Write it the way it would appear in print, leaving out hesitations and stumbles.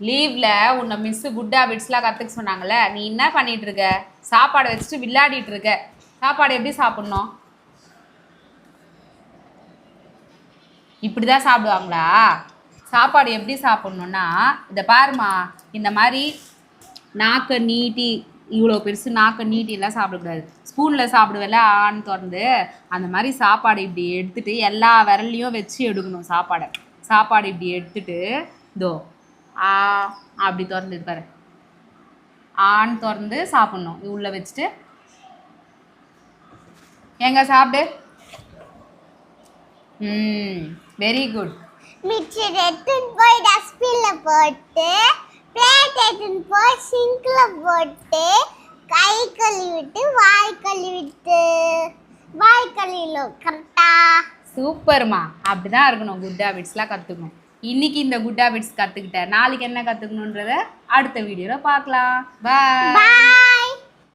லீவ்ல உன்னை miss good ஹேபிட்ஸ்லாம் கற்றுக்க சொன்னாங்கல்ல, நீ என்ன பண்ணிட்டு இருக்க? சாப்பாடை வச்சுட்டு விளையாடிட்டு இருக்க. சாப்பாடு எப்படி சாப்பிடணும்? இப்படிதான் சாப்பிடுவாங்களா? சாப்பாடு எப்படி சாப்பிடணும்னா, இதை பாருமா, இந்த மாதிரி நாக்கை நீட்டி, இவ்வளோ பெருசு நாக்கை நீட்டி எல்லாம் சாப்பிடக்கூடாது. ஸ்பூனில் சாப்பிடுவேல ஆன்னு திறந்து, அந்த மாதிரி சாப்பாடு இப்படி எடுத்துட்டு எல்லா விரல்லையும் வச்சு எடுக்கணும். சாப்பாடு இப்படி எடுத்துட்டு இதோ ஆ அப்படி திறந்து இருப்பாரு, ஆன்னு திறந்து சாப்பிடணும். உள்ள வச்சுட்டு எங்க சாப்பிடு. Very good. மிச்சர் எடுத்துன்னு போய் டஸ்ட்பின்ல போட்டு, பிளேட் எடுத்துன்னு போய் சிங்க்ல போட்டு, கை கழுவிட்டு வாய் கழுவிடணும். கரெக்டா? சூப்பர்மா. அப்படிதான் இருக்கணும். குட் ஹேபிட்ஸ்லாம் கற்றுக்கணும். இன்னைக்கு இந்த குட் ஹேபிட்ஸ் கற்றுக்கிட்டேன். நாளைக்கு என்ன கற்றுக்கணுன்றத அடுத்த வீடியோவில் பார்க்கலாம். பாய்.